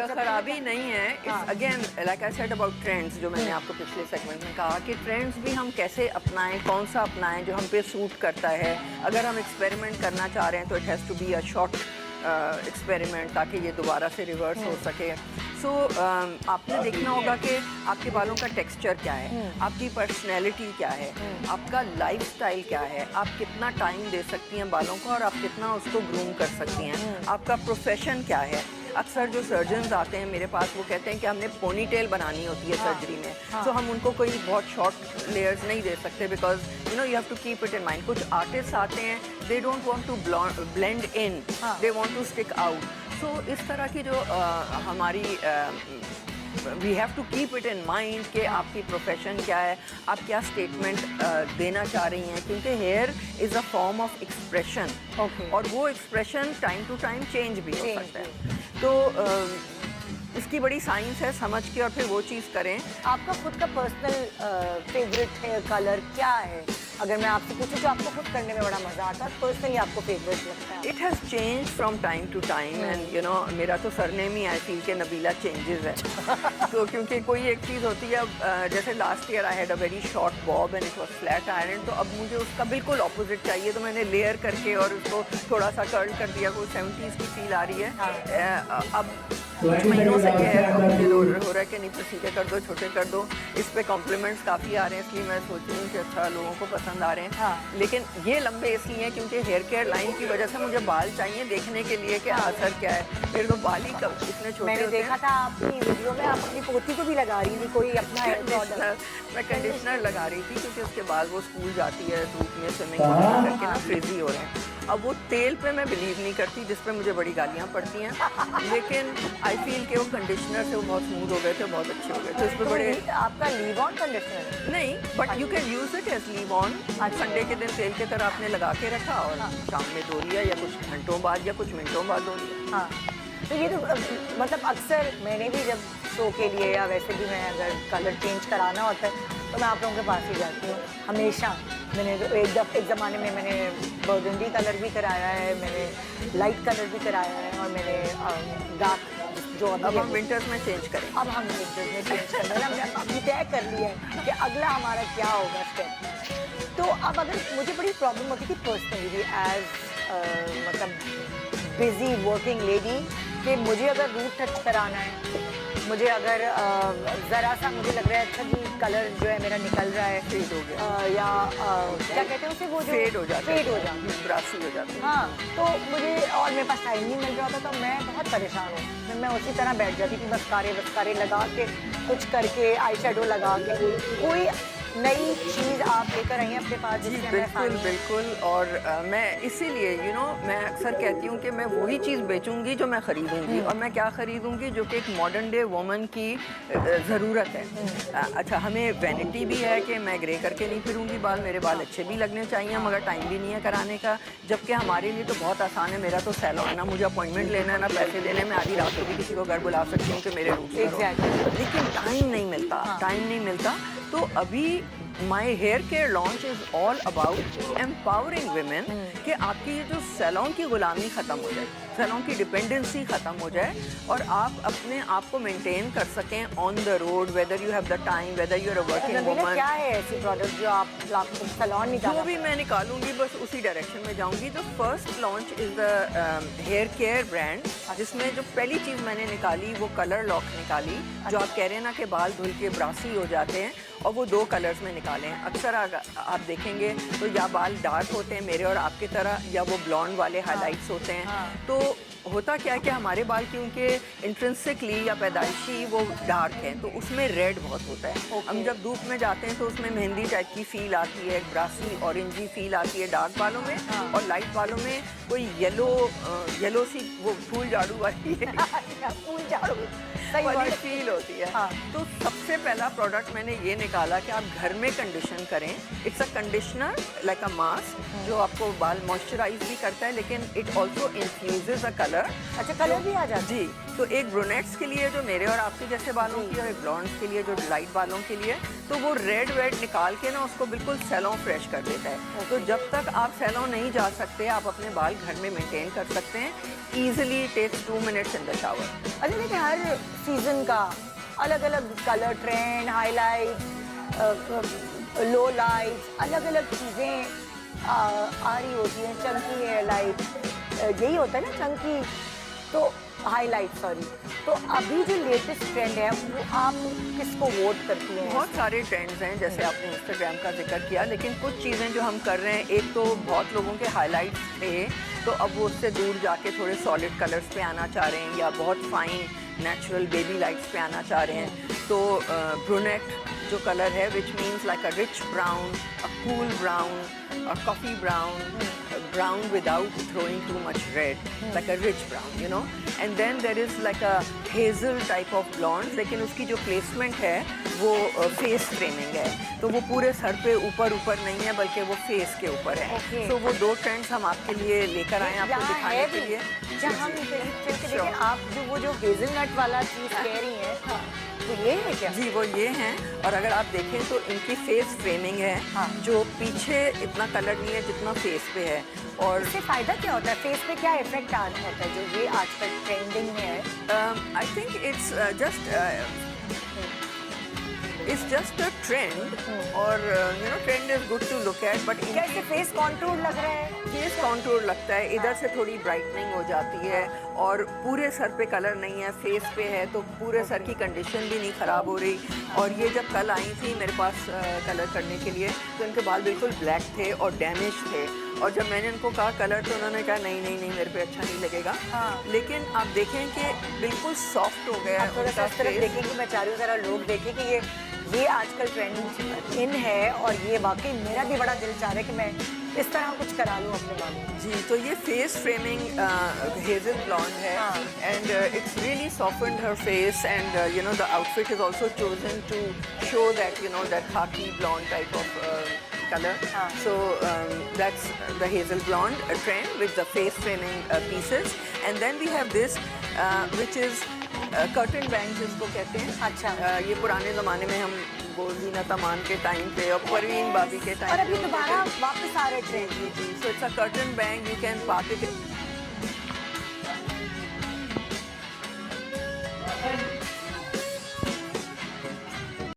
खराबी नहीं है। It's again like I said about trends, जो मैंने आपको पिछले सेगमेंट में कहा कि ट्रेंड्स भी हम कैसे अपनाएं, कौन सा अपनाएं जो हम पे सूट करता है। अगर हम एक्सपेरिमेंट करना चाह रहे हैं तो it has to be a short experiment, ताकि ये दोबारा से रिवर्स हो सके। सो आपने देखना होगा कि आपके बालों का टेक्सचर क्या है, आपकी पर्सनैलिटी क्या है, आपका लाइफस्टाइल क्या है, आप कितना टाइम दे सकती हैं बालों को और आप कितना उसको ग्रूम कर सकती हैं, आपका प्रोफेशन क्या है। अक्सर जो सर्जन्स आते हैं मेरे पास, वो कहते हैं कि हमने पोनी टेल बनानी होती है सर्जरी में, तो हम उनको कोई बहुत शॉर्ट लेयर्स नहीं दे सकते, because you know you have to keep it in mind. कुछ आर्टिस्ट आते हैं, they don't want to blend in, they want to stick out. So इस तरह की जो हमारी we have to keep it in mind कि आपकी प्रोफेशन क्या है, आप क्या स्टेटमेंट देना चाह रही हैं, क्योंकि hair is a form of expression, और वो expression time to time change भी हो सकता है। तो इसकी बड़ी साइंस है, समझ के और फिर वो चीज़ करें। आपका खुद का पर्सनल फेवरेट हेयर कलर क्या है? अगर मैं आपसे पूछूं जो आपको खुद करने में बड़ा मजा आता है, पर्सनली आपको फेवरेट लगता है? It has change from time to time, and you know मेरा तो सरनेम ही आई फील के नबीला चेंजेस है। तो क्योंकि कोई एक चीज़ होती है, अब जैसे last year I had a very short Bob and it was flat iron, तो अब मुझे उसका बिल्कुल ऑपोजिट चाहिए, तो मैंने लेयर करके और उसको थोड़ा सा कर्ल कर दिया, कोई 70s की फील आ रही है। अब कुछ महीनों से ये है तो मुझे हो रहा है कि नहीं, सीधे कर दो, छोटे कर दो। इस पे कॉम्प्लीमेंट्स काफ़ी आ रहे हैं, इसलिए मैं सोच रही हूँ कि अच्छा लोगों को पसंद आ रहे हैं। लेकिन ये लंबे इसलिए हैं क्योंकि हेयर केयर लाइन की वजह से मुझे बाल चाहिए देखने के लिए कि असर क्या है। फिर तो बाल ही कब इतने छोटे मैंने देखा था आपकी वीडियो में, आप अपनी पोती को भी लगा रही थी कोई अपना हेयर प्रोडक्ट। मैं कंडीशनर लगा रही थी क्योंकि उसके बाद वो स्कूल जाती है धूप में, स्विमिंग करके ना फ्रिजी हो रहे हैं। अब वो तेल पे मैं बिलीव नहीं करती, जिस पे मुझे बड़ी गालियाँ पड़ती हैं, लेकिन आई फील कि वो कंडीशनर से वो बहुत स्मूथ हो गए थे, बहुत अच्छे हो गए थे। उस पर बड़े आपका लीव ऑन कंडीशनर नहीं, but you can use it as leave on. Sunday के दिन तेल की तरह आपने लगा के रखा और शाम में धो लिया, या कुछ घंटों बाद या कुछ मिनटों बाद धो लिया। हाँ, तो ये तो मतलब अक्सर मैंने भी जब शो के लिए या वैसे भी मैं अगर कलर चेंज कराना होता है तो मैं आप लोगों के पास ही जाती हूँ हमेशा। मैंने एक ज़माने में मैंने बर्गंडी कलर भी कराया है, मैंने लाइट कलर भी कराया है, और मैंने डार्क जो अब हम विंटर्स में चेंज करें। अब हम विंटर्स में चेंज करना है, हमने अभी तय कर लिया है कि अगला हमारा क्या होगा स्टेप। तो अब अगर मुझे बड़ी प्रॉब्लम होती थी पर्सनली एज मतलब बिजी वर्किंग लेडी, कि मुझे अगर रूट टच कराना है, मुझे अगर ज़रा सा मुझे लग रहा है अच्छा जी कलर जो है मेरा निकल रहा है, फेड हो गया, या क्या कहते हैं उसे, वो जो फेड हो जाता है, ब्रासी हो जाती है। हाँ, तो मुझे और मेरे पास टाइम नहीं मिल रहा था, तो मैं बहुत परेशान हूँ। फिर मैं उसी तरह बैठ जाती थी, मस्कारे लगा के, कुछ करके, आई शेडो लगा के। कोई नई चीज़ आप लेकर आई हैं अपने पास? जी बिल्कुल। और मैं इसीलिए मैं अक्सर कहती हूँ कि मैं वही चीज़ बेचूंगी जो मैं ख़रीदूँगी, और मैं क्या ख़रीदूँगी जो कि एक मॉडर्न डे वुमन की ज़रूरत है। अच्छा, हमें वैनिटी भी है कि मैं ग्रे करके नहीं फिरूँगी बाल, मेरे बाल अच्छे भी लगने चाहिए, मगर टाइम भी नहीं है कराने का। जबकि हमारे लिए तो बहुत आसान है, मेरा तो सैलून है ना, मुझे अपॉइंटमेंट लेना है ना पैसे देने में, आधी रात को भी किसी को घर बुला सकती हूँ कि मेरे रूप से। लेकिन टाइम नहीं मिलता। तो अभी my hair care launch is all about empowering women, कि आपकी ये जो सैलून की गुलामी ख़त्म हो जाए, सैलून की डिपेंडेंसी ख़त्म हो जाए, और आप अपने आप को मेंटेन कर सकें on the road, whether you have the time, whether you are a working woman. क्या है ऐसी प्रोडक्ट जो आप सैलून नहीं जाना? जो भी मैं निकालूंगी बस उसी डायरेक्शन में जाऊंगी। जो first launch is the hair care brand, जिसमें जो पहली चीज़ मैंने निकाली वो कलर लॉक निकाली। जो आप कह रहे हैं ना कि बाल धुल के ब्रासी हो जाते हैं, और वो 2 कलर्स में निकाले हैं। अक्सर आप देखेंगे तो या बाल डार्क होते हैं मेरे और आपकी तरह, या वो ब्लॉन्ड वाले हाइलाइट्स होते हैं। तो होता क्या है कि हमारे बाल क्योंकि इंट्रिंसिकली या पैदाइशी वो डार्क हैं, तो उसमें रेड बहुत होता है। हम जब धूप में जाते हैं तो उसमें मेहंदी टाइप की फील आती है, ब्रासी ऑरेंजी फील आती है डार्क बालों में, और लाइट बालों में कोई येलो सी वो फूल झाड़ू वाली फूल झाड़ू सही वाली word। फील होती है। हाँ। तो सबसे पहला प्रोडक्ट मैंने ये निकाला कि आप घर में कंडीशन करें। It's a conditioner like a mask जो आपको बाल मॉइस्चराइज भी करता है, लेकिन इट ऑल्सो इन्फ्यूजेज अ कलर। अच्छा, कलर भी आ जाता है? जी, तो एक ब्रूनेट्स के लिए जो मेरे और आपके जैसे बालों जी। की, और एक ब्लॉन्ड्स के लिए जो लाइट बालों के लिए, तो वो रेड वेड निकाल के ना उसको बिल्कुल सैलॉन फ्रेश कर देता है। तो जब तक आप सैलॉन नहीं जा सकते, आप अपने बाल घर में मेंटेन कर सकते हैं। Easily takes 2 minutes in the shower. अच्छा, देखिए हर सीजन का अलग अलग colour trend, highlight, low light, अलग अलग चीज़ें आ रही होती हैं। चंकी हेयर लाइट, यही होता है ना, चंकी तो हाईलाइट, सॉरी। तो अभी जो लेटेस्ट ट्रेंड है वो आप किसको वोट करती हैं? बहुत सारे ट्रेंड्स हैं, जैसे आपने इंस्टाग्राम का जिक्र किया, लेकिन कुछ चीज़ें जो हम कर रहे हैं, एक तो बहुत लोगों के हाइलाइट्स थे, तो अब वो उससे दूर जाके थोड़े सॉलिड कलर्स पे आना चाह रहे हैं, या बहुत फाइन नेचुरल बेबी लाइट्स पे आना चाह रहे हैं। तो ब्रूनेट जो कलर है, which means like a rich brown, a cool brown, or coffee brown, brown without throwing too much red, like a rich brown, you know. And then there is like a hazel type of blonde, लेकिन उसकी जो placement है वो face framing है, तो वो पूरे sir पे ऊपर ऊपर नहीं है, बल्कि वो face के ऊपर है। Okay. तो वो दो ट्रेंड्स हम आपके लिए लेकर आए हैं, आपको यहाँ दिखाने है के भी। लिए। जहाँ हम देखिए, आप जो हेजलनट वाला चीज़ कह रही हैं, तो ये है क्या? जी, वो ये हैं, और अगर आप देखें तो इनकी फेस फ्रेमिंग है, हाँ। जो पीछे इतना कलर नहीं है जितना फेस पे है। और इससे फायदा क्या होता है? फेस पे क्या इफेक्ट आ होता है जो ये आजकल ट्रेंडिंग में है? I think it's just a trend, और you know, trend is good to look at, but क्या इससे फेस कॉन्टूर लग रहा है? फेस कॉन्टूर लगता है, इधर से थोड़ी ब्राइटनिंग हो जाती है, और पूरे सर पे कलर नहीं है, फेस पे है, तो पूरे सर की कंडीशन भी नहीं ख़राब हो रही। और ये जब कल आई थी मेरे पास कलर करने के लिए, तो इनके बाल बिल्कुल ब्लैक थे और डैमेज थे, और जब मैंने इनको कहा कलर, तो उन्होंने कहा नहीं नहीं नहीं, मेरे पे अच्छा नहीं लगेगा। हाँ। लेकिन आप देखें कि बिल्कुल सॉफ्ट हो गया है थोड़ा सा उनका इस तरफ face। देखेंगे, मैं चाह रही हूँ ज़रा लोग देखें कि ये आजकल ट्रेंड इन है, और ये वाकई मेरा भी बड़ा दिल चाह रहा है कि मैं इस तरह कुछ करा लूँ अपने बालों में। जी, तो ये फेस फ्रेमिंग हेजल ब्लॉन्ड है, हाँ। And it's really softened her face, and you know the outfit is also chosen to show that you know that khaki blonde type of color. हाँ. So that's the hazel blonde trend with the face framing pieces, and then we have this which is curtain bangs जिसको कहते हैं। अच्छा। ये पुराने ज़माने में हम वो ज़ीनत अमान के टाइम पे और परवीन बाबी के टाइम और पे अभी दोबारा वापस आ रहे ट्रेंड। जी, so it's a curtain bang, you can part it